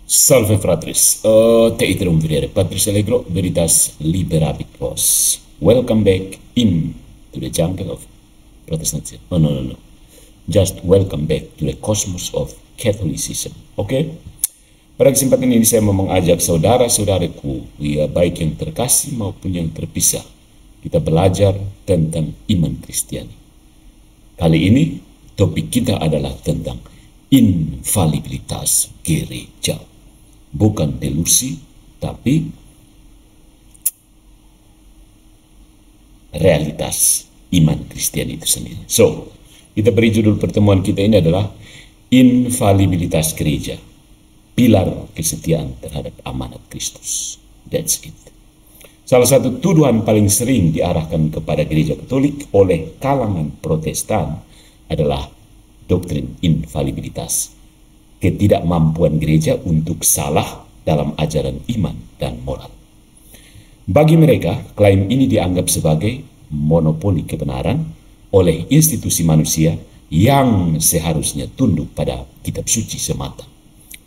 Salve fratris, te iterum videre Patris Allegro, veritas liberabit vos. Welcome back in to the jungle of Protestantism. No. Just welcome back to the cosmos of Catholicism. Oke? Pada kesempatan ini saya mau mengajak saudara-saudaraku, ya baik yang terkasih maupun yang terpisah, kita belajar tentang iman Kristiani. Kali ini topik kita adalah tentang infalibilitas gereja. Bukan delusi, tapi realitas iman Kristiani itu sendiri. So, kita beri judul pertemuan kita ini adalah infalibilitas gereja, pilar kesetiaan terhadap amanat Kristus. That's it. Salah satu tuduhan paling sering diarahkan kepada gereja Katolik oleh kalangan Protestan adalah doktrin infalibilitas, ketidakmampuan gereja untuk salah dalam ajaran iman dan moral. Bagi mereka, klaim ini dianggap sebagai monopoli kebenaran oleh institusi manusia yang seharusnya tunduk pada kitab suci semata.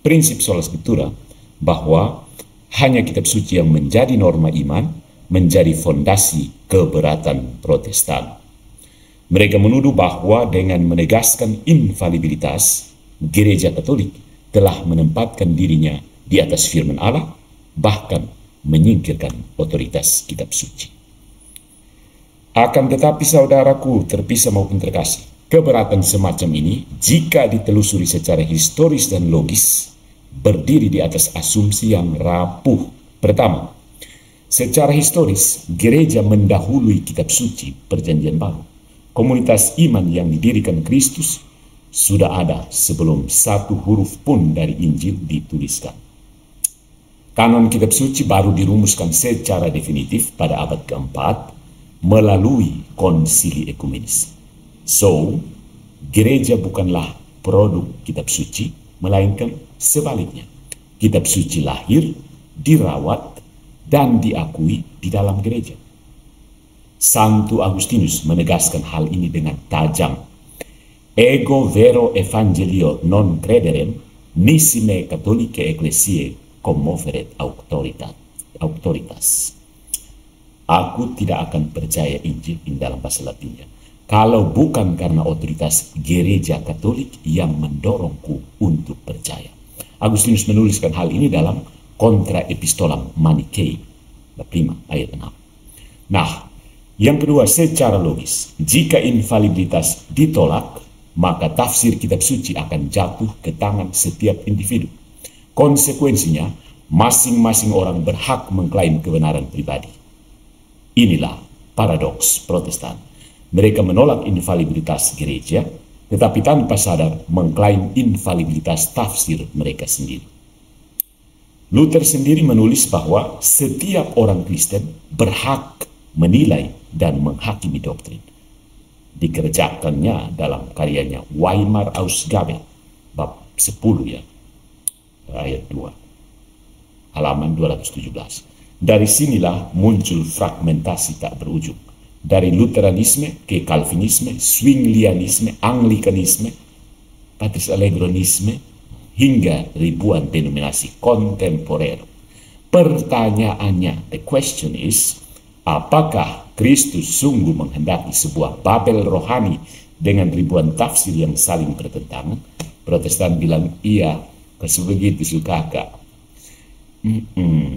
Prinsip sola scriptura bahwa hanya kitab suci yang menjadi norma iman menjadi fondasi keberatan Protestan. Mereka menuduh bahwa dengan menegaskan infalibilitas, gereja Katolik telah menempatkan dirinya di atas firman Allah, bahkan menyingkirkan otoritas kitab suci. Akan tetapi saudaraku terpisah maupun terkasih, keberatan semacam ini jika ditelusuri secara historis dan logis, berdiri di atas asumsi yang rapuh. Pertama, secara historis, gereja mendahului kitab suci Perjanjian Baru. Komunitas iman yang didirikan Kristus sudah ada sebelum satu huruf pun dari Injil dituliskan. Kanon kitab suci baru dirumuskan secara definitif pada abad keempat melalui konsili ekumenis. So, gereja bukanlah produk kitab suci, melainkan sebaliknya. Kitab suci lahir, dirawat, dan diakui di dalam gereja. Santo Agustinus menegaskan hal ini dengan tajam. Ego vero evangelio non crederem, nisi me catholicae ecclesiae commoveret auctoritas. Aku tidak akan percaya Injil in dalam bahasa Latinnya kalau bukan karena otoritas gereja Katolik yang mendorongku untuk percaya. Agustinus menuliskan hal ini dalam Contra Epistolam Manichaei, bab 5 ayat 6. Nah, yang kedua, secara logis, jika infalibilitas ditolak, maka tafsir kitab suci akan jatuh ke tangan setiap individu. Konsekuensinya, masing-masing orang berhak mengklaim kebenaran pribadi. Inilah paradoks Protestan. Mereka menolak infalibilitas gereja, tetapi tanpa sadar mengklaim infalibilitas tafsir mereka sendiri. Luther sendiri menulis bahwa setiap orang Kristen berhak menilai dan menghakimi doktrin. Dikerjakannya dalam karyanya Weimar Ausgabe, bab 10 ayat 2, halaman 217. Dari sinilah muncul fragmentasi tak berujung. Dari Lutheranisme ke Calvinisme, Zwinglianisme, Anglikanisme, Patris Allegronisme, hingga ribuan denominasi kontemporer. Pertanyaannya, the question is, apakah Kristus sungguh menghendaki sebuah Babel rohani dengan ribuan tafsir yang saling bertentangan? Protestan bilang iya, begitu kakak.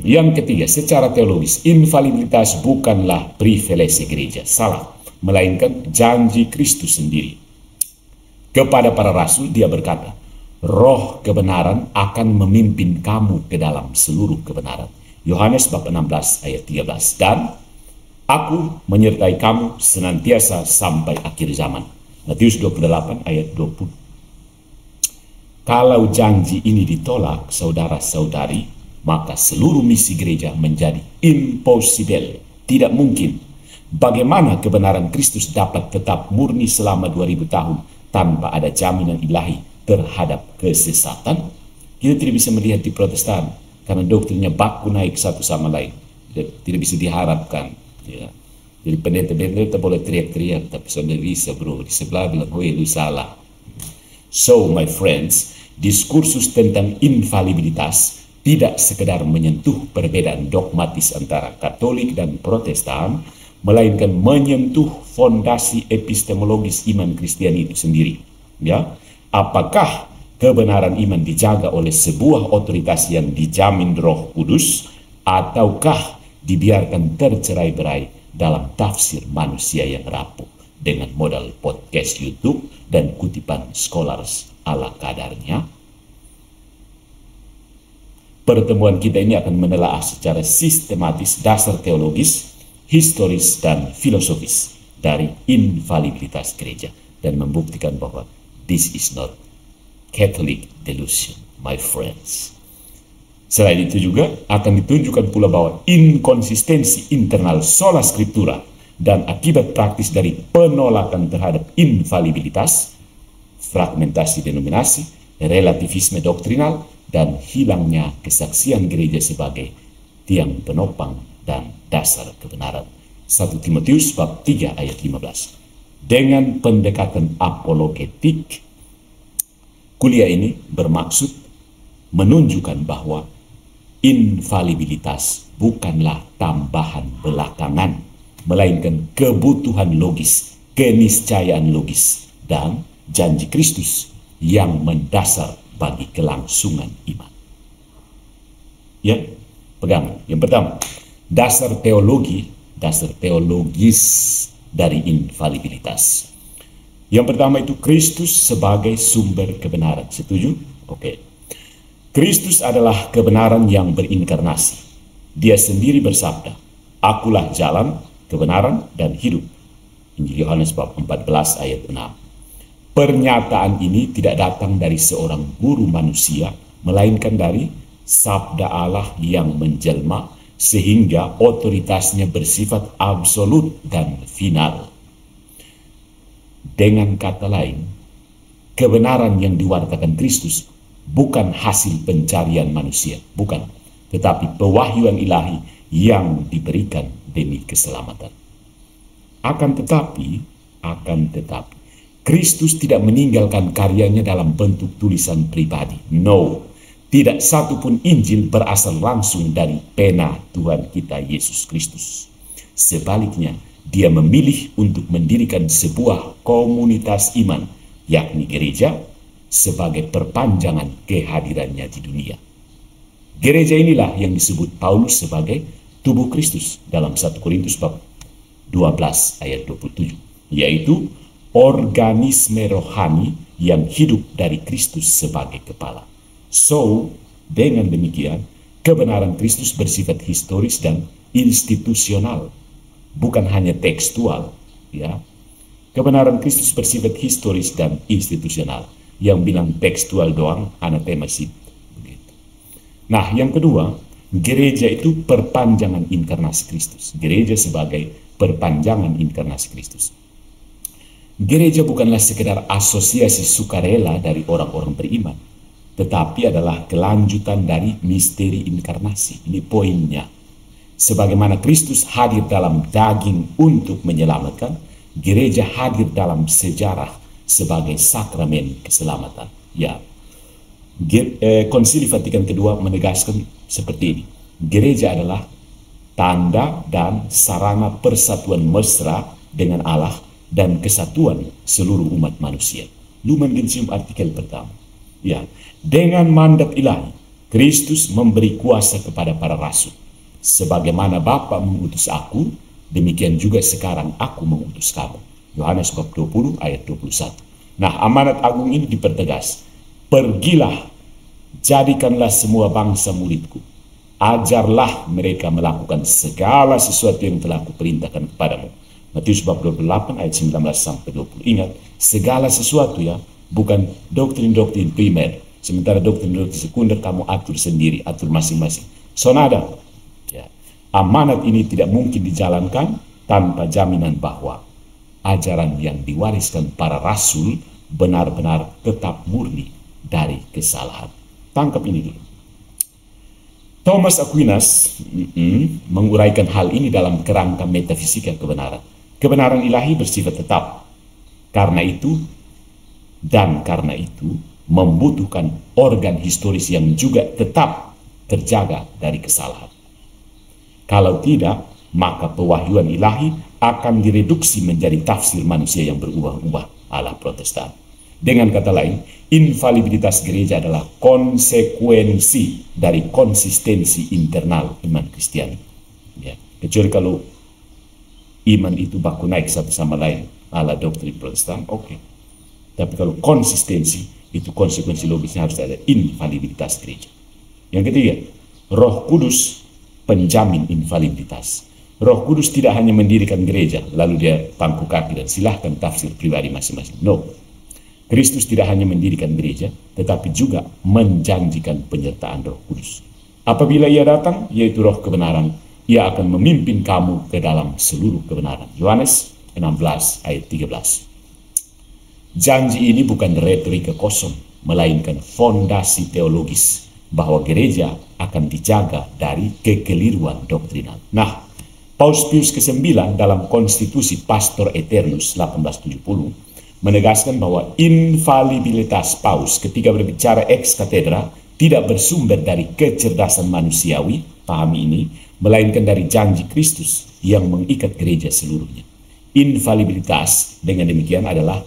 Yang ketiga, secara teologis, infalibilitas bukanlah privilege gereja, salah, melainkan janji Kristus sendiri. Kepada para rasul dia berkata, roh kebenaran akan memimpin kamu ke dalam seluruh kebenaran. Yohanes bab 16 ayat 13. Dan aku menyertai kamu senantiasa sampai akhir zaman. Matius 28 ayat 20. Kalau janji ini ditolak, saudara-saudari, maka seluruh misi gereja menjadi impossible, tidak mungkin. Bagaimana kebenaran Kristus dapat tetap murni selama 2000 tahun tanpa ada jaminan ilahi terhadap kesesatan? Kita tidak bisa melihat di Protestan karena doktrinnya baku naik satu sama lain. Tidak bisa diharapkan. Ya. Jadi pendeta-pendeta boleh teriak-teriak, tapi saudara bisa bro, di sebelah bilang, oh lu salah. So my friends, Diskursus tentang infalibilitas tidak sekedar menyentuh perbedaan dogmatis antara Katolik dan Protestan, melainkan menyentuh fondasi epistemologis iman Kristiani itu sendiri. Ya, apakah kebenaran iman dijaga oleh sebuah otoritas yang dijamin Roh Kudus, ataukah dibiarkan tercerai-berai dalam tafsir manusia yang rapuh dengan modal podcast YouTube dan kutipan scholars ala kadarnya? Pertemuan kita ini akan menelaah secara sistematis dasar teologis, historis, dan filosofis dari infalibilitas gereja dan membuktikan bahwa this is not Catholic delusion, my friends. Selain itu juga akan ditunjukkan pula bahwa inkonsistensi internal sola scriptura dan akibat praktis dari penolakan terhadap infalibilitas, fragmentasi denominasi, relativisme doktrinal, dan hilangnya kesaksian gereja sebagai tiang penopang dan dasar kebenaran. 1 Timotius bab 3 ayat 15. Dengan pendekatan apologetik, kuliah ini bermaksud menunjukkan bahwa infalibilitas bukanlah tambahan belakangan, melainkan kebutuhan logis, keniscayaan logis, dan janji Kristus yang mendasar bagi kelangsungan iman. Ya, pegang. Yang pertama, dasar teologis dari infalibilitas. Yang pertama itu Kristus sebagai sumber kebenaran. Setuju? Oke. Kristus adalah kebenaran yang berinkarnasi. Dia sendiri bersabda, "Akulah jalan, kebenaran, dan hidup." Injil Yohanes bab 14 ayat 6. Pernyataan ini tidak datang dari seorang guru manusia, melainkan dari sabda Allah yang menjelma, sehingga otoritasnya bersifat absolut dan final. Dengan kata lain, kebenaran yang diwartakan Kristus bukan hasil pencarian manusia, bukan, tetapi pewahyuan ilahi yang diberikan demi keselamatan. Akan tetapi, Kristus tidak meninggalkan karyanya dalam bentuk tulisan pribadi. No, tidak satu pun Injil berasal langsung dari pena Tuhan kita Yesus Kristus. Sebaliknya, dia memilih untuk mendirikan sebuah komunitas iman, yakni gereja, sebagai perpanjangan kehadirannya di dunia. Gereja inilah yang disebut Paulus sebagai tubuh Kristus dalam 1 Korintus bab 12 ayat 27, yaitu organisme rohani yang hidup dari Kristus sebagai kepala. So, dengan demikian, kebenaran Kristus bersifat historis dan institusional, bukan hanya tekstual, ya. Kebenaran Kristus bersifat historis dan institusional. Yang bilang tekstual doang, anatema sih. Begitu. Nah, yang kedua, gereja itu perpanjangan inkarnasi Kristus. Gereja sebagai perpanjangan inkarnasi Kristus. Gereja bukanlah sekedar asosiasi sukarela dari orang-orang beriman, tetapi adalah kelanjutan dari misteri inkarnasi. Ini poinnya. Sebagaimana Kristus hadir dalam daging untuk menyelamatkan, gereja hadir dalam sejarah sebagai sakramen keselamatan. Ya, Konsili Vatikan kedua menegaskan seperti ini. Gereja adalah tanda dan sarana persatuan mesra dengan Allah dan kesatuan seluruh umat manusia. Lumen Gentium artikel pertama. Ya, dengan mandat ilahi, Kristus memberi kuasa kepada para rasul. Sebagaimana Bapa mengutus aku, demikian juga sekarang aku mengutus kamu. Yohanes bab 20 ayat 21. Nah, amanat agung ini dipertegas. Pergilah, jadikanlah semua bangsa muridku. Ajarlah mereka melakukan segala sesuatu yang telah kuperintahkan kepadamu. Matius bab 28 ayat 19 sampai 20. Ingat, segala sesuatu ya, bukan doktrin-doktrin primer. Sementara doktrin-doktrin sekunder kamu atur sendiri, atur masing-masing. Sonada. Ya. Amanat ini tidak mungkin dijalankan tanpa jaminan bahwa ajaran yang diwariskan para rasul benar-benar tetap murni dari kesalahan. Tangkap ini dulu. Thomas Aquinas menguraikan hal ini dalam kerangka metafisika kebenaran. Kebenaran ilahi bersifat tetap. Karena itu, membutuhkan organ historis yang juga tetap terjaga dari kesalahan. Kalau tidak, maka pewahyuan ilahi akan direduksi menjadi tafsir manusia yang berubah-ubah ala Protestan. Dengan kata lain, infalibilitas gereja adalah konsekuensi dari konsistensi internal iman Kristiani. Ya, kecuali kalau iman itu baku naik satu sama lain ala doktrin Protestan, oke. Tapi kalau konsistensi, itu konsekuensi logisnya harus ada infalibilitas gereja. Yang ketiga, Roh Kudus penjamin infalibilitas. Roh Kudus tidak hanya mendirikan gereja, lalu dia pangku kaki dan silahkan tafsir pribadi masing-masing. No. Kristus tidak hanya mendirikan gereja, tetapi juga menjanjikan penyertaan Roh Kudus. Apabila ia datang, yaitu Roh kebenaran, ia akan memimpin kamu ke dalam seluruh kebenaran. Yohanes 16 ayat 13. Janji ini bukan retorika kosong, melainkan fondasi teologis bahwa gereja akan dijaga dari kekeliruan doktrinal. Nah, Paus Pius ke-9 dalam Konstitusi Pastor Eternus 1870 menegaskan bahwa infalibilitas Paus ketika berbicara ex cathedra tidak bersumber dari kecerdasan manusiawi, pahami ini, melainkan dari janji Kristus yang mengikat gereja seluruhnya. Infalibilitas dengan demikian adalah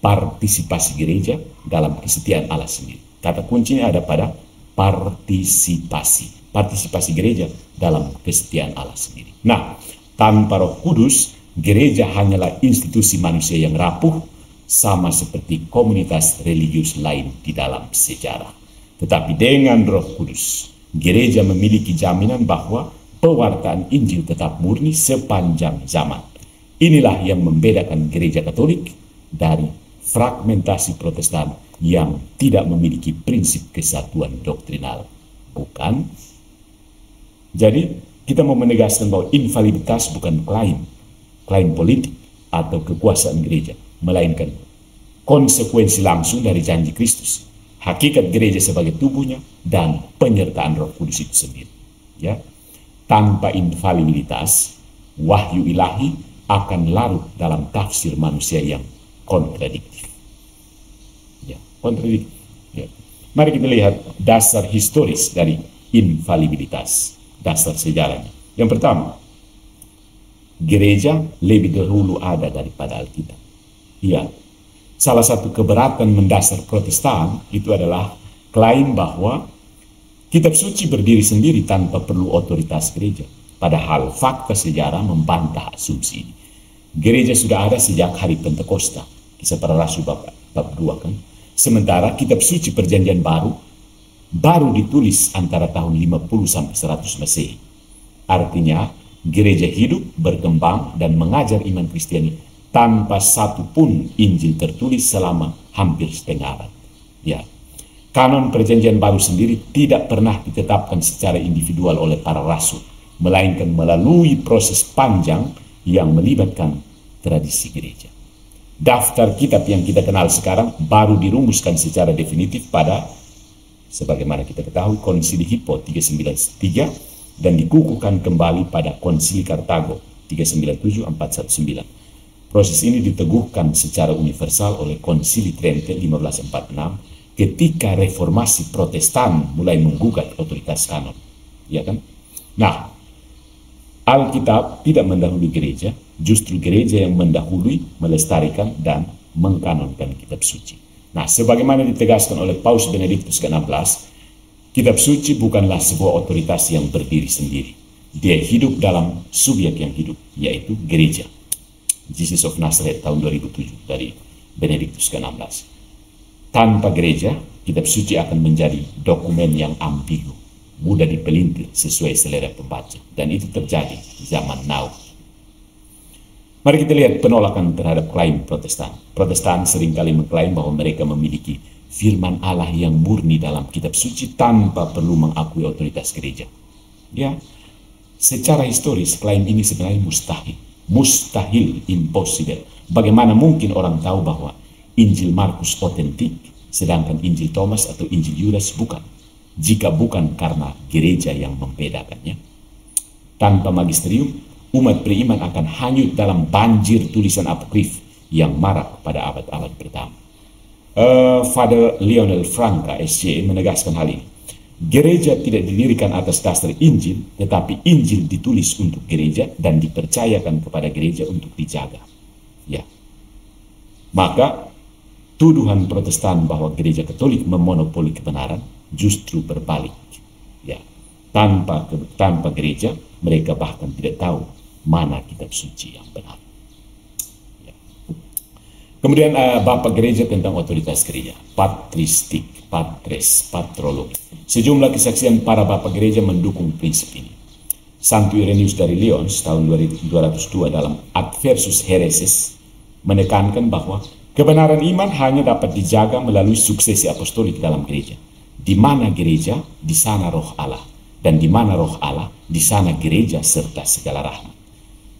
partisipasi gereja dalam kesetiaan Allah sendiri. Kata kuncinya ada pada partisipasi. Partisipasi gereja dalam kesetiaan Allah sendiri. Nah, tanpa Roh Kudus, gereja hanyalah institusi manusia yang rapuh, sama seperti komunitas religius lain di dalam sejarah. Tetapi dengan Roh Kudus, gereja memiliki jaminan bahwa pewartaan Injil tetap murni sepanjang zaman. Inilah yang membedakan gereja Katolik dari fragmentasi Protestan yang tidak memiliki prinsip kesatuan doktrinal. Bukan? Jadi, kita mau menegaskan bahwa infalibilitas bukan klaim politik atau kekuasaan gereja, melainkan konsekuensi langsung dari janji Kristus, hakikat gereja sebagai tubuhnya, dan penyertaan Roh Kudus itu sendiri. Ya, tanpa infalibilitas, wahyu ilahi akan larut dalam tafsir manusia yang kontradiktif. Ya, kontradiktif. Ya. Mari kita lihat dasar historis dari infalibilitas, dasar sejarahnya. Yang pertama, gereja lebih dahulu ada daripada Alkitab. Ya, salah satu keberatan mendasar Protestan itu adalah klaim bahwa kitab suci berdiri sendiri tanpa perlu otoritas gereja. Padahal fakta sejarah membantah asumsi ini. Gereja sudah ada sejak hari Pentakosta, Kisah Para Rasul bab 2 kan. Sementara kitab suci Perjanjian baru ditulis antara tahun 50 sampai 100 Masehi. Artinya, gereja hidup, berkembang, dan mengajar iman Kristiani tanpa satu pun Injil tertulis selama hampir setengah abad. Ya, kanon Perjanjian Baru sendiri tidak pernah ditetapkan secara individual oleh para rasul, melainkan melalui proses panjang yang melibatkan tradisi gereja. Daftar kitab yang kita kenal sekarang baru dirumuskan secara definitif pada, sebagaimana kita ketahui, Konsili Hippo 393 dan dikukuhkan kembali pada Konsili Kartago 397-419. Proses ini diteguhkan secara universal oleh Konsili Trente 1546 ketika reformasi Protestan mulai menggugat otoritas kanon. Ya kan? Nah, Alkitab tidak mendahului gereja, justru gereja yang mendahului, melestarikan, dan mengkanonkan kitab suci. Nah, sebagaimana ditegaskan oleh Paus Benediktus ke-16, kitab suci bukanlah sebuah otoritas yang berdiri sendiri. Dia hidup dalam subjek yang hidup, yaitu gereja. Jesus of Nazareth tahun 2007 dari Benediktus ke-16. Tanpa gereja, kitab suci akan menjadi dokumen yang ambigu, mudah dipelintir sesuai selera pembaca. Dan itu terjadi zaman now. Mari kita lihat penolakan terhadap klaim Protestan. Protestan seringkali mengklaim bahwa mereka memiliki firman Allah yang murni dalam kitab suci tanpa perlu mengakui otoritas gereja. Ya, secara historis klaim ini sebenarnya mustahil. Mustahil, impossible. Bagaimana mungkin orang tahu bahwa Injil Markus otentik, sedangkan Injil Thomas atau Injil Yudas bukan? Jika bukan karena gereja yang membedakannya. Tanpa magisterium, umat beriman akan hanyut dalam banjir tulisan apokrif yang marak pada abad-abad pertama. Father Lionel Franca, SC, menegaskan hal ini. Gereja tidak didirikan atas dasar Injil, tetapi Injil ditulis untuk gereja dan dipercayakan kepada gereja untuk dijaga. Ya. Maka tuduhan Protestan bahwa gereja Katolik memonopoli kebenaran justru berbalik. Ya. Tanpa gereja, mereka bahkan tidak tahu mana kitab suci yang benar. Ya. Kemudian Bapak Gereja tentang otoritas gereja, patristik, patres, patrologi. Sejumlah kesaksian para Bapak Gereja mendukung prinsip ini. Santo Irenaeus dari Lyons tahun 202 dalam Adversus Hereses menekankan bahwa kebenaran iman hanya dapat dijaga melalui suksesi apostolik dalam gereja. Di mana gereja, di sana roh Allah. Dan di mana roh Allah, di sana gereja serta segala rahmat.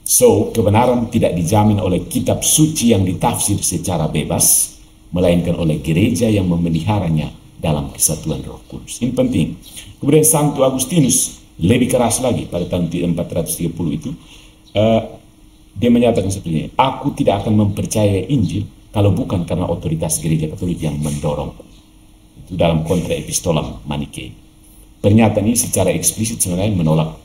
So, kebenaran tidak dijamin oleh kitab suci yang ditafsir secara bebas, melainkan oleh gereja yang memeliharanya dalam kesatuan Roh Kudus. Ini penting. Kemudian Santo Agustinus lebih keras lagi pada tahun 430 itu, dia menyatakan seperti ini, aku tidak akan mempercayai Injil kalau bukan karena otoritas gereja Katolik yang mendorongku. Itu dalam Contra Epistolam Manichaeum. Pernyataan ini secara eksplisit sebenarnya menolak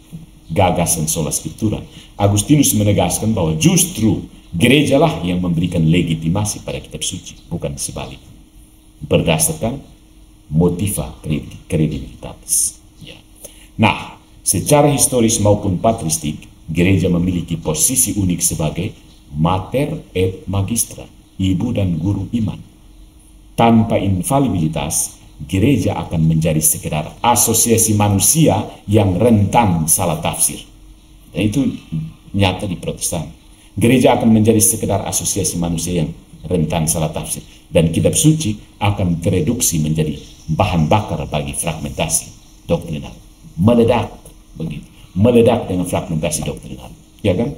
gagasan sola scriptura. Agustinus menegaskan bahwa justru gerejalah yang memberikan legitimasi pada kitab suci, bukan sebaliknya, berdasarkan motiva credibilitatis. Ya. Nah, secara historis maupun patristik, gereja memiliki posisi unik sebagai mater et magistra, ibu dan guru iman. Tanpa infalibilitas, gereja akan menjadi sekedar asosiasi manusia yang rentan salah tafsir. Dan itu nyata di Protestan. Gereja akan menjadi sekedar asosiasi manusia yang rentan salah tafsir. Dan kitab suci akan tereduksi menjadi bahan bakar bagi fragmentasi doktrinal. Meledak begitu. Meledak dengan fragmentasi doktrinal. Ya kan?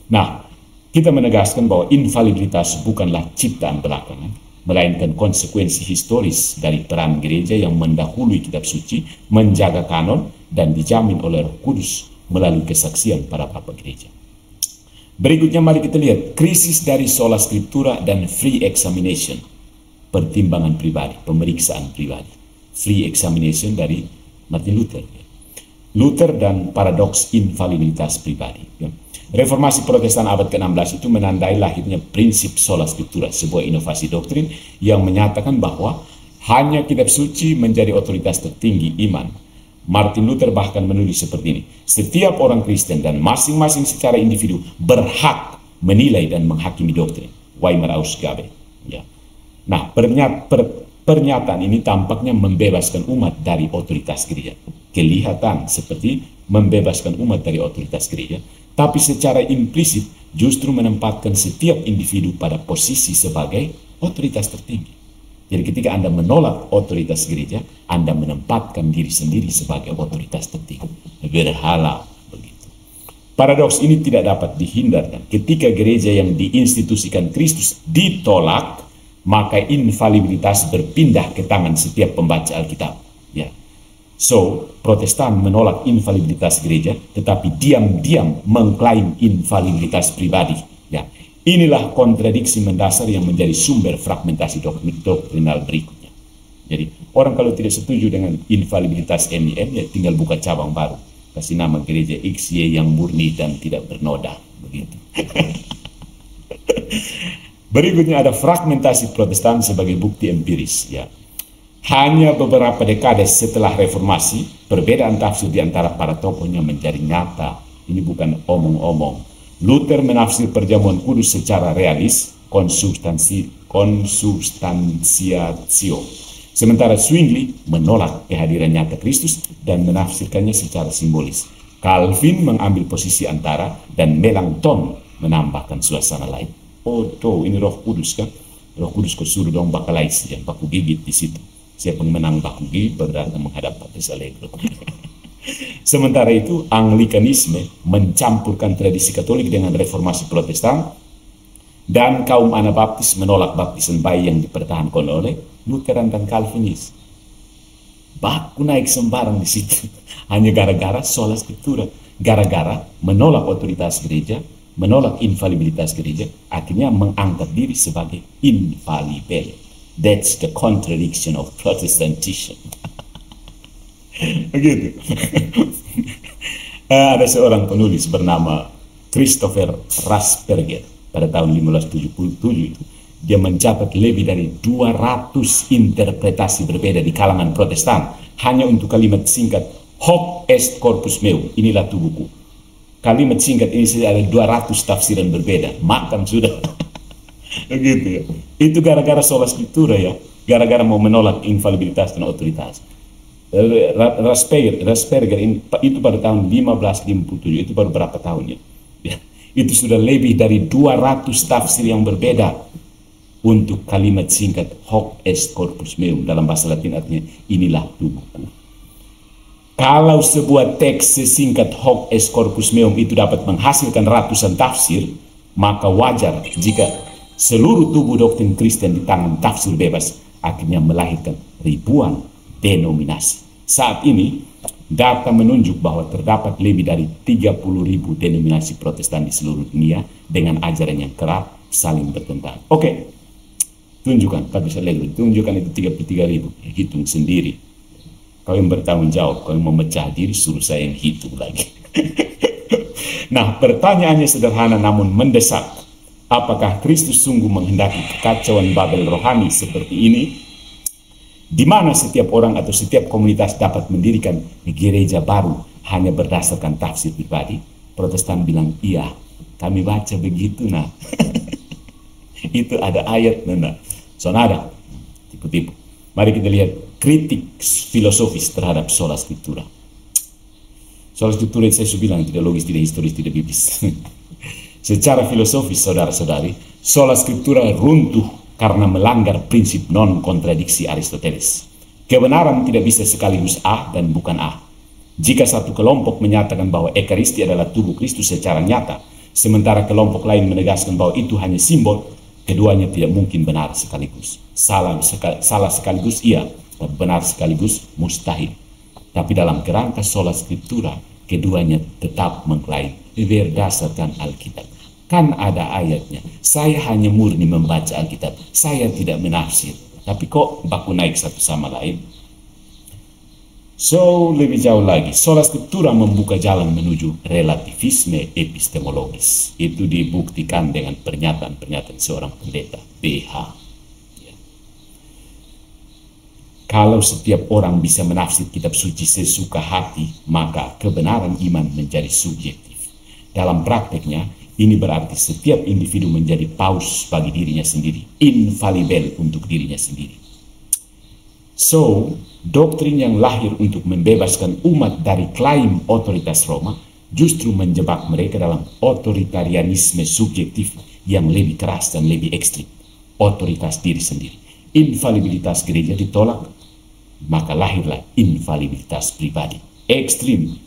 Nah, kita menegaskan bahwa infalibilitas bukanlah ciptaan belakangan, melainkan konsekuensi historis dari peran gereja yang mendahului kitab suci, menjaga kanon, dan dijamin oleh Roh Kudus melalui kesaksian para bapak gereja. Berikutnya mari kita lihat krisis dari sola scriptura dan free examination, pertimbangan pribadi, pemeriksaan pribadi. Free examination dari Martin Luther. Luther dan paradoks infalibilitas pribadi. Reformasi Protestan abad ke-16 itu menandai lahirnya prinsip sola scriptura, sebuah inovasi doktrin yang menyatakan bahwa hanya kitab suci menjadi otoritas tertinggi iman. Martin Luther bahkan menulis seperti ini, setiap orang Kristen dan masing-masing secara individu berhak menilai dan menghakimi doktrin. Weimar Ausgabe. Ya. Nah, pernyataan ini tampaknya membebaskan umat dari otoritas gereja. Kelihatan seperti membebaskan umat dari otoritas gereja, tapi secara implisit justru menempatkan setiap individu pada posisi sebagai otoritas tertinggi. Jadi ketika Anda menolak otoritas gereja, Anda menempatkan diri sendiri sebagai otoritas tertinggi. Berhala begitu. Paradoks ini tidak dapat dihindarkan. Ketika gereja yang diinstitusikan Kristus ditolak, maka infalibilitas berpindah ke tangan setiap pembaca Alkitab. Ya. So, Protestan menolak infalibilitas gereja, tetapi diam-diam mengklaim infalibilitas pribadi. Ya. Inilah kontradiksi mendasar yang menjadi sumber fragmentasi doktrinal berikutnya. Jadi, orang kalau tidak setuju dengan infalibilitas MIM, ya tinggal buka cabang baru. Kasih nama gereja XY yang murni dan tidak bernoda. Begitu. Berikutnya ada fragmentasi Protestan sebagai bukti empiris. Ya. Hanya beberapa dekade setelah reformasi, perbedaan tafsir di antara para tokohnya menjadi nyata. Ini bukan omong-omong. Luther menafsir perjamuan kudus secara realis, konsubstansiatio. Sementara Zwingli menolak kehadiran nyata Kristus dan menafsirkannya secara simbolis. Calvin mengambil posisi antara dan Melanchthon menambahkan suasana lain. Oh, tuh, ini Roh Kudus kan? Roh Kudus kau suruh dong bakalais, yang baku gigit di situ. Siapa yang menang baku gigit berdatang menghadap Patres Allegro. Sementara itu, Anglikanisme mencampurkan tradisi Katolik dengan reformasi Protestan, dan kaum Anabaptis menolak baptisan bayi yang dipertahankan oleh Lutheran dan Calvinis. Baku naik sembarang di situ, hanya gara-gara sola scriptura, gara-gara menolak otoritas gereja, menolak infalibilitas gereja, akhirnya mengangkat diri sebagai infalibel. That's the contradiction of Protestantism. Begitu. Ada seorang penulis bernama Christopher Rasperger pada tahun 1577 itu. Dia mencatat lebih dari 200 interpretasi berbeda di kalangan Protestan hanya untuk kalimat singkat hoc est corpus meum, inilah tubuhku. Kalimat singkat ini saja ada 200 tafsiran berbeda, makan sudah. Begitu ya. Itu gara-gara sola scriptura ya, gara-gara mau menolak infalibilitas dan otoritas. Rasperger itu pada tahun 1557, itu baru berapa tahun ya. Itu sudah lebih dari 200 tafsir yang berbeda untuk kalimat singkat hoc est corpus meum, dalam bahasa Latin artinya inilah tubuhku. Kalau sebuah teks sesingkat hoc est corpus meum itu dapat menghasilkan ratusan tafsir, maka wajar jika seluruh tubuh doktrin Kristen di tangan tafsir bebas akhirnya melahirkan ribuan denominasi. Saat ini data menunjuk bahwa terdapat lebih dari 30.000 denominasi Protestan di seluruh dunia dengan ajaran yang kerap saling bertentangan. Oke. Tunjukkan, Pak bisa lihat, tunjukkan itu 33.000, hitung sendiri. Kau yang bertanggung jawab, kau yang memecah diri, suruh saya yang hitung lagi. Nah, pertanyaannya sederhana namun mendesak. Apakah Kristus sungguh menghendaki kekacauan Babel rohani seperti ini? Di mana setiap orang atau setiap komunitas dapat mendirikan gereja baru hanya berdasarkan tafsir pribadi? Protestan bilang, iya, kami baca begitu, nah. Itu ada ayat, nah. Sonada, tipu-tipu. Mari kita lihat kritik filosofis terhadap sola scriptura. Sola scriptura saya sudah bilang tidak logis, tidak historis, tidak biblis. Secara filosofis, saudara-saudari, sola scriptura runtuh karena melanggar prinsip non-kontradiksi Aristoteles. Kebenaran tidak bisa sekaligus A dan bukan A. Jika satu kelompok menyatakan bahwa Ekaristi adalah tubuh Kristus secara nyata, sementara kelompok lain menegaskan bahwa itu hanya simbol, keduanya tidak mungkin benar sekaligus. Salah sekaligus iya, tapi benar sekaligus mustahil. Tapi dalam kerangka sola scriptura, keduanya tetap mengklaim berdasarkan Alkitab. Kan ada ayatnya, saya hanya murni membaca Alkitab, saya tidak menafsir. Tapi kok baku naik satu sama lain? So, lebih jauh lagi, sola scriptura membuka jalan menuju relativisme epistemologis. Itu dibuktikan dengan pernyataan-pernyataan seorang pendeta, BH. Ya. Kalau setiap orang bisa menafsir kitab suci sesuka hati, maka kebenaran iman menjadi subjektif. Dalam prakteknya, ini berarti setiap individu menjadi paus bagi dirinya sendiri, infalibel untuk dirinya sendiri. So, doktrin yang lahir untuk membebaskan umat dari klaim otoritas Roma justru menjebak mereka dalam otoritarianisme subjektif yang lebih keras dan lebih ekstrim. Otoritas diri sendiri. Infalibilitas gereja ditolak, maka lahirlah infalibilitas pribadi. Ekstrim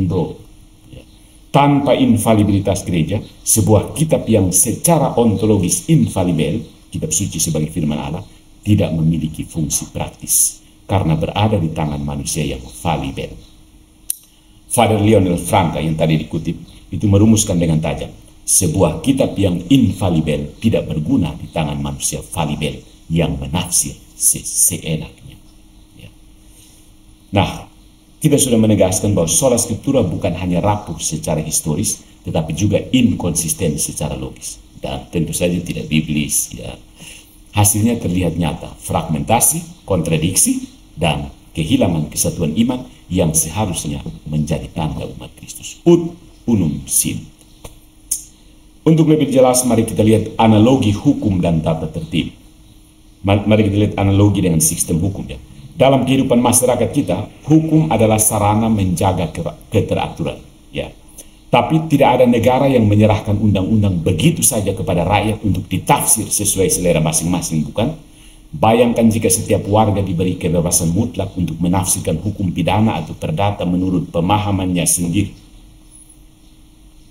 bro. Ya. Tanpa infalibilitas gereja, sebuah kitab yang secara ontologis infalibel, kitab suci sebagai firman Allah, tidak memiliki fungsi praktis karena berada di tangan manusia yang falibel. Father Lionel Franca yang tadi dikutip itu merumuskan dengan tajam, sebuah kitab yang infalibel tidak berguna di tangan manusia falibel yang menafsir seenaknya. Ya. Nah, kita sudah menegaskan bahwa sola scriptura bukan hanya rapuh secara historis, tetapi juga inkonsisten secara logis dan tentu saja tidak biblis. Ya. Hasilnya terlihat nyata, fragmentasi, kontradiksi, dan kehilangan kesatuan iman yang seharusnya menjadi tanda umat Kristus. Ut unum sint. Untuk lebih jelas, mari kita lihat analogi hukum dan tata tertib. Mari kita lihat analogi dengan sistem hukum. Ya. Dalam kehidupan masyarakat kita, hukum adalah sarana menjaga keteraturan. Ya. Tapi tidak ada negara yang menyerahkan undang-undang begitu saja kepada rakyat untuk ditafsir sesuai selera masing-masing, bukan? Bayangkan jika setiap warga diberi kebebasan mutlak untuk menafsirkan hukum pidana atau perdata menurut pemahamannya sendiri.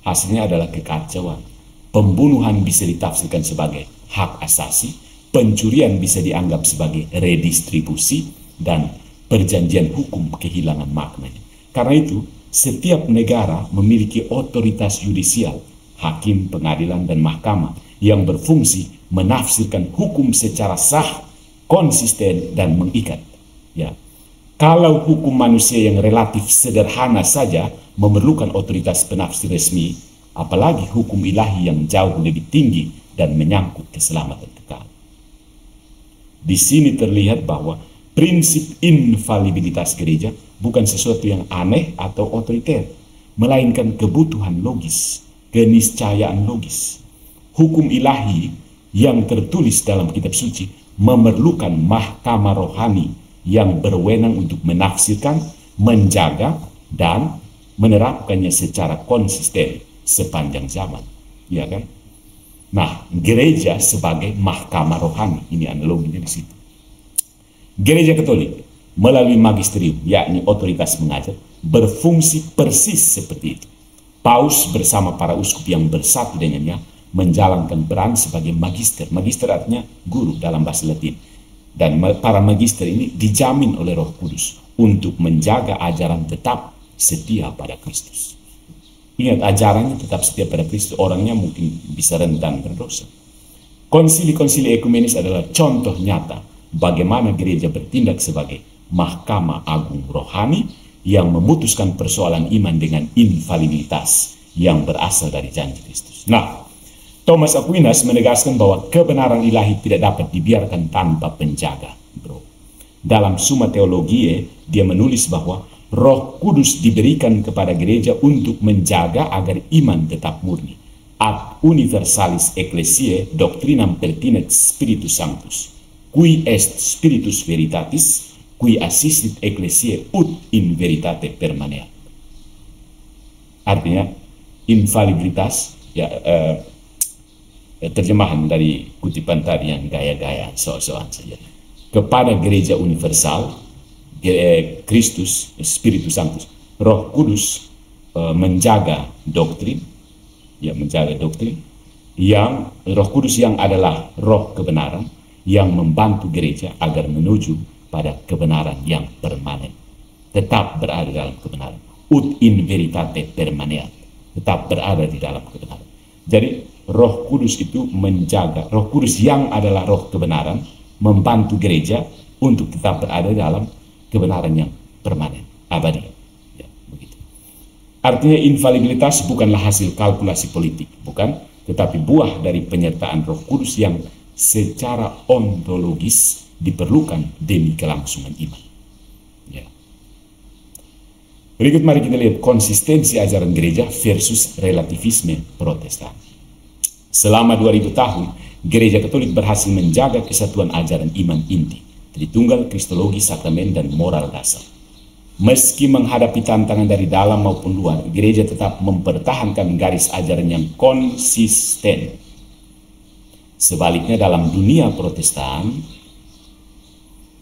Hasilnya adalah kekacauan. Pembunuhan bisa ditafsirkan sebagai hak asasi, pencurian bisa dianggap sebagai redistribusi, dan perjanjian hukum kehilangan maknanya. Karena itu, setiap negara memiliki otoritas yudisial, hakim, pengadilan, dan mahkamah yang berfungsi menafsirkan hukum secara sah konsisten, dan mengikat. Ya. Kalau hukum manusia yang relatif sederhana saja memerlukan otoritas penafsir resmi, apalagi hukum ilahi yang jauh lebih tinggi dan menyangkut keselamatan kekal. Di sini terlihat bahwa prinsip infalibilitas gereja bukan sesuatu yang aneh atau otoriter, melainkan kebutuhan logis, keniscayaan logis. Hukum ilahi yang tertulis dalam kitab suci memerlukan mahkamah rohani yang berwenang untuk menafsirkan, menjaga, dan menerapkannya secara konsisten sepanjang zaman, ya kan? Nah, gereja sebagai mahkamah rohani, ini analoginya di situ. Gereja Katolik melalui magisterium, yakni otoritas mengajar, berfungsi persis seperti itu. Paus bersama para uskup yang bersatu dengannya menjalankan peran sebagai magister. Magister artinya guru dalam bahasa Latin. Dan para magister ini dijamin oleh Roh Kudus untuk menjaga ajaran tetap setia pada Kristus. Ingat, ajarannya tetap setia pada Kristus, orangnya mungkin bisa rentan berdosa. Konsili-konsili ekumenis adalah contoh nyata bagaimana gereja bertindak sebagai mahkamah agung rohani yang memutuskan persoalan iman dengan infalibilitas yang berasal dari janji Kristus. Nah, Thomas Aquinas menegaskan bahwa kebenaran ilahi tidak dapat dibiarkan tanpa penjaga, bro. Dalam Summa Theologiae, dia menulis bahwa Roh Kudus diberikan kepada gereja untuk menjaga agar iman tetap murni. Ad universalis ecclesiae doctrinam pertinet Spiritus Sanctus, qui est Spiritus veritatis, qui assistit ecclesiae ut in veritate permaneat. Artinya, infalibilitas, ya, terjemahan dari kutipan tadi yang gaya-gaya so-soan saja. Kepada gereja universal, Kristus, Spiritus Sanctus, Roh Kudus menjaga doktrin, ya, menjaga doktrin, yang Roh Kudus yang adalah roh kebenaran yang membantu gereja agar menuju pada kebenaran yang permanen, tetap berada dalam kebenaran. Ut in veritate permaneat, tetap berada di dalam kebenaran. Jadi Roh Kudus itu menjaga, Roh Kudus yang adalah roh kebenaran membantu gereja untuk tetap berada dalam kebenaran yang permanen, abadi. Ya, begitu. Artinya infalibilitas bukanlah hasil kalkulasi politik, bukan, tetapi buah dari penyertaan Roh Kudus yang secara ontologis diperlukan demi kelangsungan iman. Ya. Berikut mari kita lihat konsistensi ajaran gereja versus relativisme Protestan. Selama 2000 tahun, gereja Katolik berhasil menjaga kesatuan ajaran iman inti, Tritunggal, Kristologi, sakramen, dan moral dasar. Meski menghadapi tantangan dari dalam maupun luar, gereja tetap mempertahankan garis ajaran yang konsisten. Sebaliknya dalam dunia Protestan,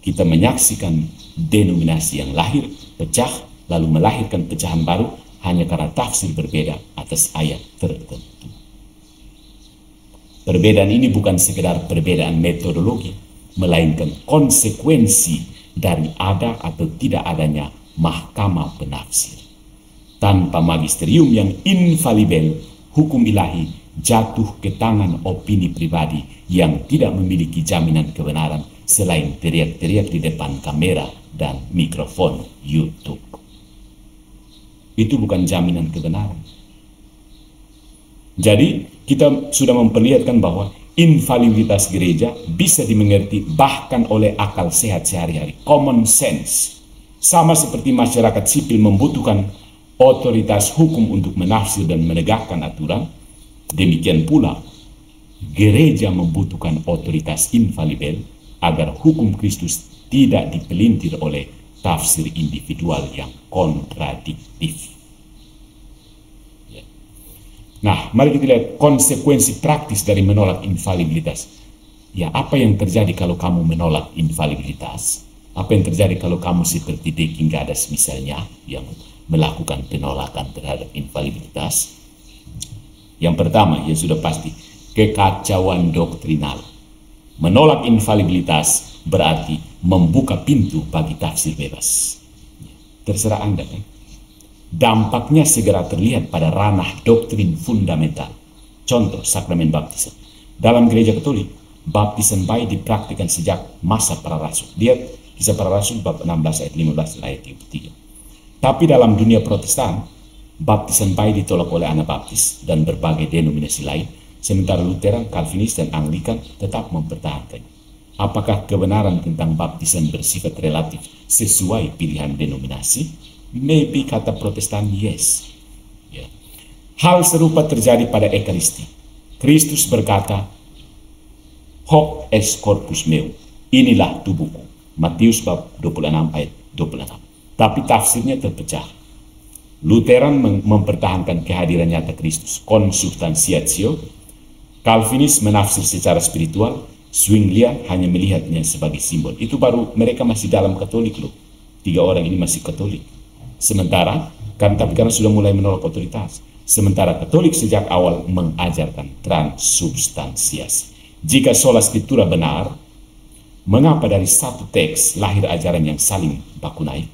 kita menyaksikan denominasi yang lahir, pecah, lalu melahirkan pecahan baru hanya karena tafsir berbeda atas ayat tertentu. Perbedaan ini bukan sekedar perbedaan metodologi, melainkan konsekuensi dari ada atau tidak adanya mahkamah penafsir. Tanpa magisterium yang infalibel, hukum ilahi jatuh ke tangan opini pribadi yang tidak memiliki jaminan kebenaran selain teriak-teriak di depan kamera dan mikrofon YouTube. Itu bukan jaminan kebenaran. Jadi, kita sudah memperlihatkan bahwa infalibilitas gereja bisa dimengerti bahkan oleh akal sehat sehari-hari, common sense. Sama seperti masyarakat sipil membutuhkan otoritas hukum untuk menafsir dan menegakkan aturan, demikian pula gereja membutuhkan otoritas infalibel agar hukum Kristus tidak dipelintir oleh tafsir individual yang kontradiktif. Nah, mari kita lihat konsekuensi praktis dari menolak infalibilitas. Ya, apa yang terjadi kalau kamu menolak infalibilitas? Apa yang terjadi kalau kamu seperti De King Gadas misalnya, yang melakukan penolakan terhadap infalibilitas? Yang pertama, ya sudah pasti, kekacauan doktrinal. Menolak infalibilitas berarti membuka pintu bagi tafsir bebas. Terserah Anda, kan? Dampaknya segera terlihat pada ranah doktrin fundamental. Contoh, sakramen baptisan. Dalam gereja Katolik, baptisan bayi dipraktikkan sejak masa para rasul. Lihat Kisah Para Rasul bab 16 ayat 15 dan ayat 33. Tapi dalam dunia Protestan, baptisan bayi ditolak oleh Anabaptis dan berbagai denominasi lain, sementara Lutheran, Calvinis, dan Anglikan tetap mempertahankannya. Apakah kebenaran tentang baptisan bersifat relatif sesuai pilihan denominasi? Maybe, kata Protestan, yes. Ya. Hal serupa terjadi pada Ekaristi. Kristus berkata, "Hoc est corpus meum." Inilah tubuhku. Matius bab 26 ayat 26. Tapi tafsirnya terpecah. Lutheran mempertahankan kehadiran nyata Kristus, consubstantiatio. Calvinis menafsir secara spiritual. Zwinglian hanya melihatnya sebagai simbol. Itu baru mereka masih dalam Katolik loh. 3 orang ini masih Katolik. Sementara, tapi karena sudah mulai menolak otoritas. Sementara Katolik sejak awal mengajarkan transubstansiasi. Jika sola scriptura benar, mengapa dari satu teks lahir ajaran yang saling baku naik?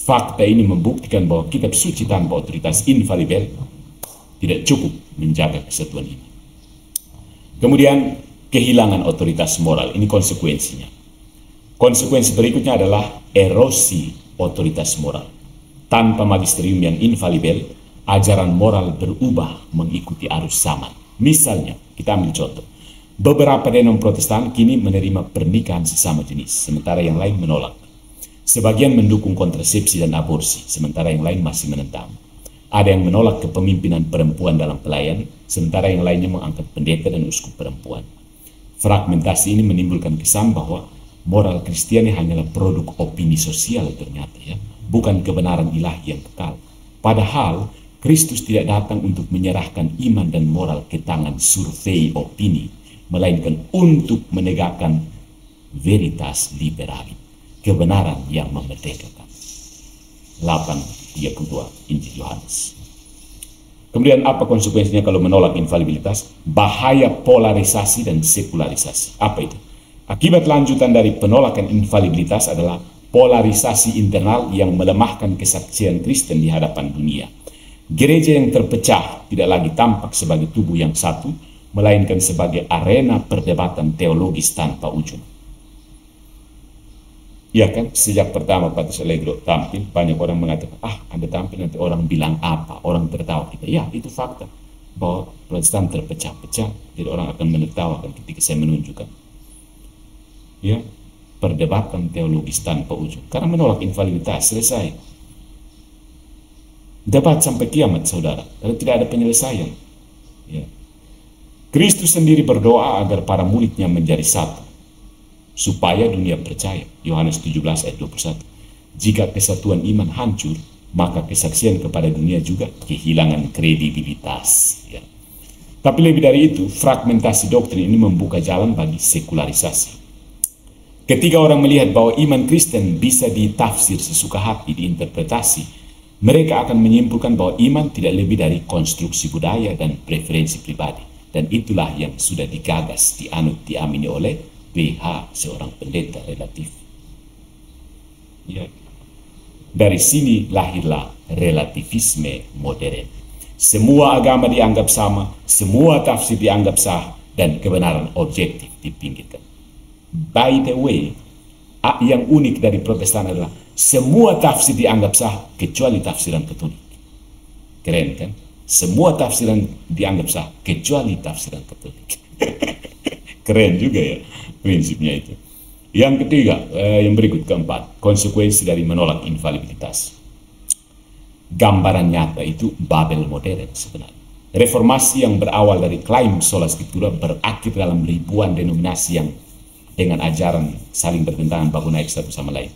Fakta ini membuktikan bahwa kitab suci tanpa otoritas infalibel tidak cukup menjaga kesatuan ini. Kemudian, kehilangan otoritas moral. Ini konsekuensinya. Konsekuensi berikutnya adalah erosi otoritas moral. Tanpa magisterium yang infalibel, ajaran moral berubah mengikuti arus zaman. Misalnya, kita ambil contoh. Beberapa denominasi Protestan kini menerima pernikahan sesama jenis, sementara yang lain menolak. Sebagian mendukung kontrasepsi dan aborsi, sementara yang lain masih menentang. Ada yang menolak kepemimpinan perempuan dalam pelayan, sementara yang lainnya mengangkat pendeta dan uskup perempuan. Fragmentasi ini menimbulkan kesan bahwa moral Kristiani hanyalah produk opini sosial ternyata, ya, bukan kebenaran ilahi yang kekal. Padahal Kristus tidak datang untuk menyerahkan iman dan moral ke tangan survei opini, melainkan untuk menegakkan veritas liberalis, kebenaran yang memerdekakan. 8:32 Injil Yohanes. Kemudian apa konsekuensinya kalau menolak infalibilitas? Bahaya polarisasi dan sekularisasi. Apa itu? Akibat lanjutan dari penolakan infalibilitas adalah polarisasi internal yang melemahkan kesaksian Kristen di hadapan dunia. Gereja yang terpecah tidak lagi tampak sebagai tubuh yang satu, melainkan sebagai arena perdebatan teologis tanpa ujung. Ya kan, sejak pertama Patus Allegro tampil, banyak orang mengatakan, Anda tampil nanti orang bilang apa, orang tertawa kita. Ya, itu fakta, bahwa Protestan terpecah-pecah, jadi orang akan menertawakan ketika saya menunjukkan. Ya, perdebatan teologis tanpa ujung, karena menolak infalibilitas, selesai. Debat sampai kiamat, saudara, karena tidak ada penyelesaian. Ya. Kristus sendiri berdoa agar para muridnya menjadi satu, supaya dunia percaya. Yohanes 17 ayat 21. Jika kesatuan iman hancur, maka kesaksian kepada dunia juga kehilangan kredibilitas. Ya. Tapi lebih dari itu, fragmentasi doktrin ini membuka jalan bagi sekularisasi. Ketika orang melihat bahwa iman Kristen bisa ditafsir sesuka hati, diinterpretasi, mereka akan menyimpulkan bahwa iman tidak lebih dari konstruksi budaya dan preferensi pribadi. Dan itulah yang sudah digagas, dianut, diamini oleh PH, seorang pendeta relatif. Ya. Dari sini lahirlah relativisme modern. Semua agama dianggap sama, semua tafsir dianggap sah, dan kebenaran objektif dipinggirkan. By the way, yang unik dari Protestan adalah semua tafsir dianggap sah kecuali tafsiran Katolik. Keren kan? Semua tafsiran dianggap sah kecuali tafsiran Katolik. Keren juga ya prinsipnya itu. Yang ketiga, yang berikut, keempat, konsekuensi dari menolak infalibilitas. Gambaran nyata itu Babel modern sebenarnya. Reformasi yang berawal dari klaim sola scriptura berakhir dalam ribuan denominasi yang dengan ajaran saling bertentangan baku naik satu sama lain.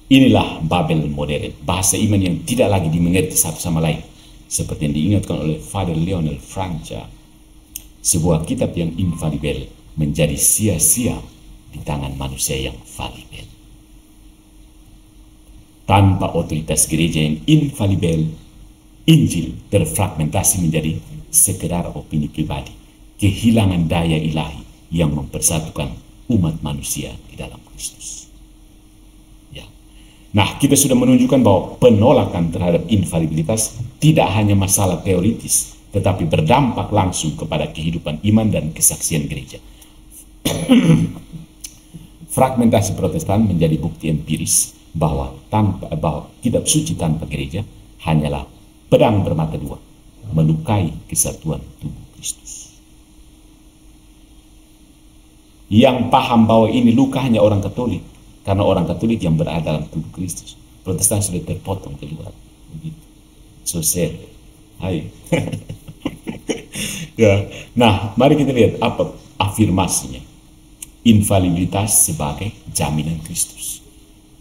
Inilah Babel modern, bahasa iman yang tidak lagi dimengerti satu sama lain. Seperti yang diingatkan oleh Father Lionel Francia, sebuah kitab yang infalibel menjadi sia-sia di tangan manusia yang falibel. Tanpa otoritas gereja yang infalibel, Injil terfragmentasi menjadi sekedar opini pribadi, kehilangan daya ilahi yang mempersatukan umat manusia di dalam Kristus. Ya. Nah, kita sudah menunjukkan bahwa penolakan terhadap infalibilitas tidak hanya masalah teoritis, tetapi berdampak langsung kepada kehidupan iman dan kesaksian gereja. Fragmentasi Protestan menjadi bukti empiris bahwa kitab suci tanpa gereja hanyalah pedang bermata dua, melukai kesatuan tubuh Kristus. Yang paham bahwa ini luka hanya orang Katolik, karena orang Katolik yang berada dalam tubuh Kristus. Protestan sudah terpotong keluar. Begitu. So sad. Hai. Ya. Nah, mari kita lihat apa afirmasinya. Infalibilitas sebagai jaminan Kristus.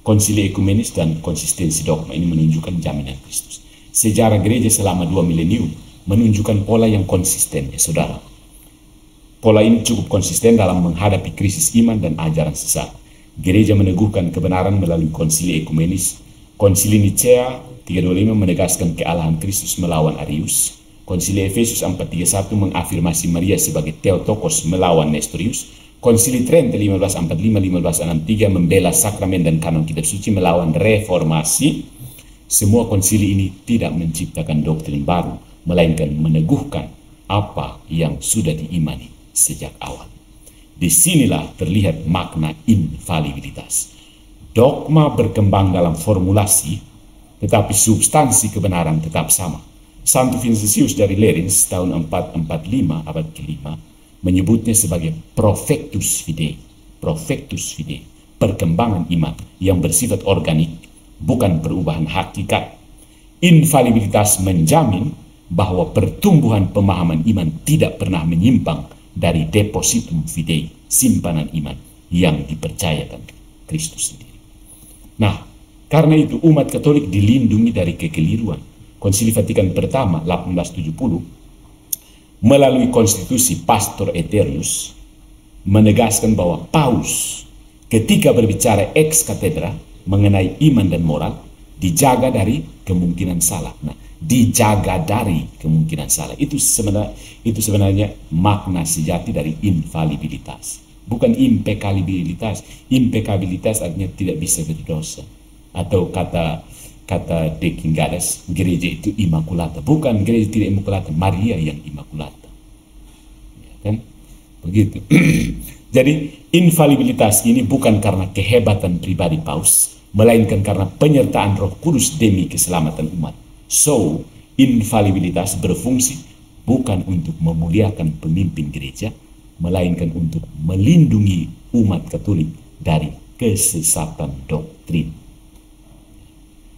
Konsili ekumenis dan konsistensi dogma ini menunjukkan jaminan Kristus. Sejarah gereja selama 2 milenium menunjukkan pola yang konsisten, ya saudara. Pola ini cukup konsisten dalam menghadapi krisis iman dan ajaran sesat. Gereja meneguhkan kebenaran melalui konsili ekumenis. Konsili Nicea 325 menegaskan kealahan Kristus melawan Arius. Konsili Efesus 431 mengafirmasi Maria sebagai Theotokos melawan Nestorius. Konsili Trento 1545-1563 membela sakramen dan kanon kitab suci melawan reformasi. Semua konsili ini tidak menciptakan doktrin baru, melainkan meneguhkan apa yang sudah diimani sejak awal. Disinilah terlihat makna infalibilitas. Dogma berkembang dalam formulasi, tetapi substansi kebenaran tetap sama. Santo Vincentius dari Lerins tahun 445 abad ke-5 menyebutnya sebagai profectus fidei. Profectus fidei, perkembangan iman yang bersifat organik, bukan perubahan hakikat. Infalibilitas menjamin bahwa pertumbuhan pemahaman iman tidak pernah menyimpang dari depositum fidei, simpanan iman yang dipercayakan Kristus sendiri. Nah, karena itu umat Katolik dilindungi dari kekeliruan. Konsili Vatikan pertama 1870 melalui konstitusi Pastor Aeternus menegaskan bahwa Paus ketika berbicara ex cathedra mengenai iman dan moral dijaga dari kemungkinan salah. Nah, dijaga dari kemungkinan salah itu sebenarnya makna sejati dari infalibilitas, bukan impekabilitas. Impekabilitas artinya tidak bisa berdosa, atau kata De King-Gades, gereja itu imakulata. Bukan, gereja tidak imakulata, Maria yang imakulata. Ya, kan? Begitu. Jadi infalibilitas ini bukan karena kehebatan pribadi Paus, melainkan karena penyertaan Roh Kudus demi keselamatan umat. So, infalibilitas berfungsi bukan untuk memuliakan pemimpin gereja, melainkan untuk melindungi umat Katolik dari kesesatan doktrin.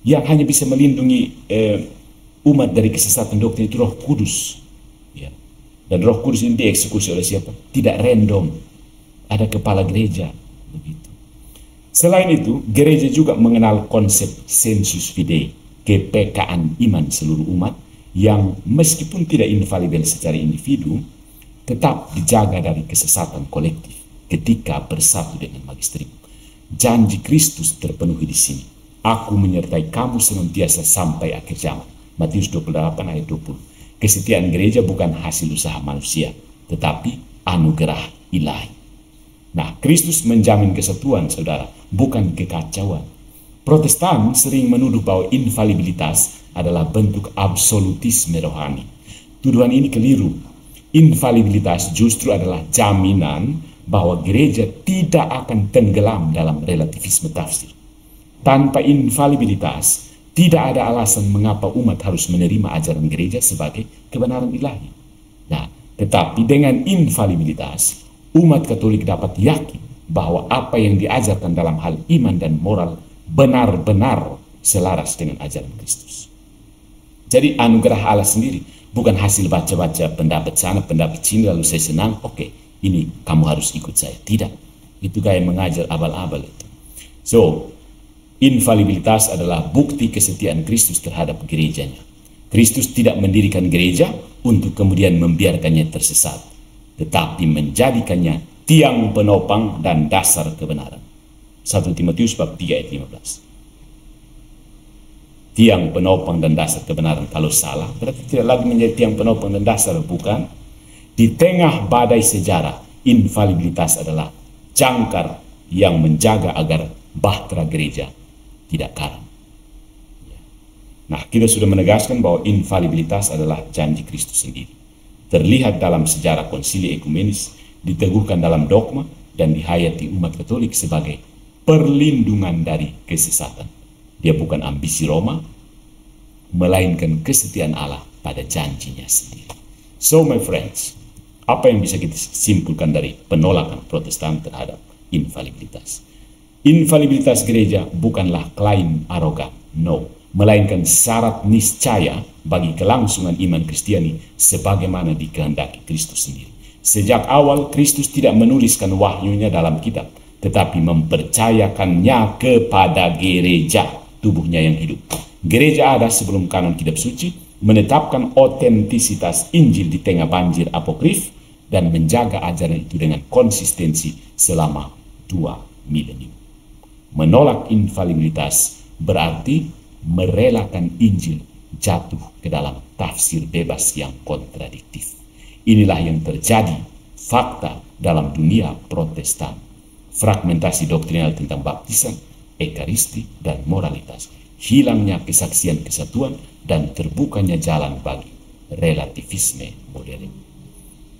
Yang hanya bisa melindungi umat dari kesesatan doktrin itu Roh Kudus. Ya. Dan Roh Kudus ini dieksekusi oleh siapa? Tidak random. Ada kepala gereja. Begitu. Selain itu, gereja juga mengenal konsep sensus fidei, kepekaan iman seluruh umat, yang meskipun tidak infalibel secara individu, tetap dijaga dari kesesatan kolektif ketika bersatu dengan magisterium. Janji Kristus terpenuhi di sini. Aku menyertai kamu senantiasa sampai akhir zaman. Matius 28 ayat 20. Kesetiaan gereja bukan hasil usaha manusia, tetapi anugerah ilahi. Nah, Kristus menjamin kesatuan, saudara, bukan kekacauan. Protestan sering menuduh bahwa infalibilitas adalah bentuk absolutisme rohani. Tuduhan ini keliru. Infalibilitas justru adalah jaminan bahwa gereja tidak akan tenggelam dalam relativisme tafsir. Tanpa infalibilitas, tidak ada alasan mengapa umat harus menerima ajaran gereja sebagai kebenaran ilahi. Nah, tetapi dengan infalibilitas, umat Katolik dapat yakin bahwa apa yang diajarkan dalam hal iman dan moral benar-benar selaras dengan ajaran Kristus. Jadi anugerah Allah sendiri, bukan hasil baca-baca pendapat sana, pendapat sini, lalu saya senang, oke, ini kamu harus ikut saya. Tidak, itu kayak mengajar abal-abal itu. So, infalibilitas adalah bukti kesetiaan Kristus terhadap gerejanya. Kristus tidak mendirikan gereja untuk kemudian membiarkannya tersesat, tetapi menjadikannya tiang penopang dan dasar kebenaran. 1 Timotius bab 3 ayat 15. Tiang penopang dan dasar kebenaran. Kalau salah, berarti tidak lagi menjadi tiang penopang dan dasar, bukan? Di tengah badai sejarah, infalibilitas adalah jangkar yang menjaga agar bahtera gereja tidak karam. Nah, kita sudah menegaskan bahwa infalibilitas adalah janji Kristus sendiri. Terlihat dalam sejarah konsili ekumenis, diteguhkan dalam dogma, dan dihayati umat Katolik sebagai perlindungan dari kesesatan. Dia bukan ambisi Roma, melainkan kesetiaan Allah pada janjinya sendiri. So my friends, apa yang bisa kita simpulkan dari penolakan Protestan terhadap infalibilitas? Infalibilitas gereja bukanlah klaim arogan, no, melainkan syarat niscaya bagi kelangsungan iman Kristiani sebagaimana dikehendaki Kristus sendiri. Sejak awal Kristus tidak menuliskan wahyunya dalam kitab, tetapi mempercayakannya kepada gereja, tubuhnya yang hidup. Gereja ada sebelum kanon kitab suci, menetapkan otentisitas Injil di tengah banjir apokrif, dan menjaga ajaran itu dengan konsistensi selama 2 milenium. Menolak infalibilitas berarti merelakan Injil jatuh ke dalam tafsir bebas yang kontradiktif. Inilah yang terjadi fakta dalam dunia Protestan. Fragmentasi doktrinal tentang baptisan, ekaristi, dan moralitas. Hilangnya kesaksian kesatuan dan terbukanya jalan bagi relativisme modern.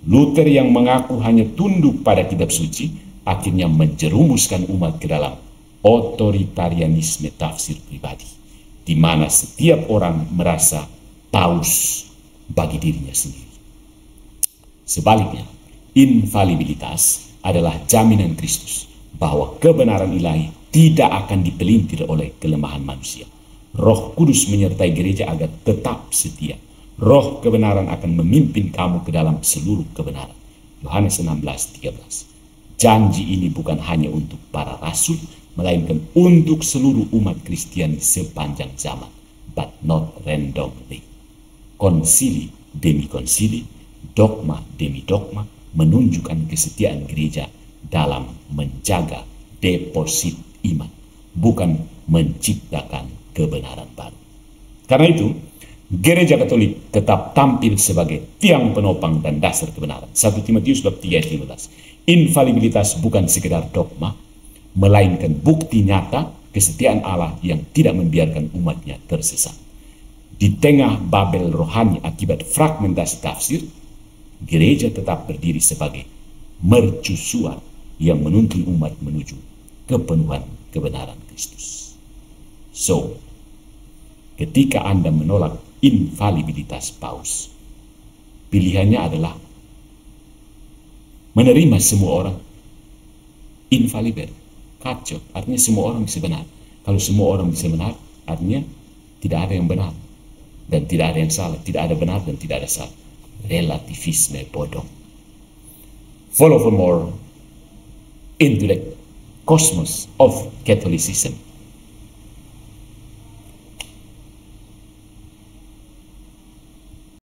Luther yang mengaku hanya tunduk pada kitab suci akhirnya menjerumuskan umat ke dalam otoritarianisme tafsir pribadi, di mana setiap orang merasa paus bagi dirinya sendiri. Sebaliknya, infalibilitas adalah jaminan Kristus bahwa kebenaran ilahi tidak akan dipelintir oleh kelemahan manusia. Roh Kudus menyertai gereja agar tetap setia. Roh kebenaran akan memimpin kamu ke dalam seluruh kebenaran. Yohanes 16:13. Janji ini bukan hanya untuk para rasul, melainkan untuk seluruh umat Kristiani sepanjang zaman, but not randomly. Konsili demi konsili, dogma demi dogma menunjukkan kesetiaan gereja dalam menjaga deposit iman, bukan menciptakan kebenaran baru. Karena itu, Gereja Katolik tetap tampil sebagai tiang penopang dan dasar kebenaran. 1 Timotius 3:15. Infalibilitas bukan sekedar dogma, melainkan bukti nyata kesetiaan Allah yang tidak membiarkan umatnya tersesat. Di tengah Babel rohani akibat fragmentasi tafsir, gereja tetap berdiri sebagai mercusuar yang menuntun umat menuju kepenuhan kebenaran Kristus. So, ketika Anda menolak infalibilitas paus, pilihannya adalah menerima semua orang infalibel, kacau, artinya semua orang bisa benar. Kalau semua orang bisa benar, artinya tidak ada yang benar dan tidak ada yang salah, tidak ada benar dan tidak ada salah. Relativisme bodoh. Follow for more into the cosmos of Catholicism.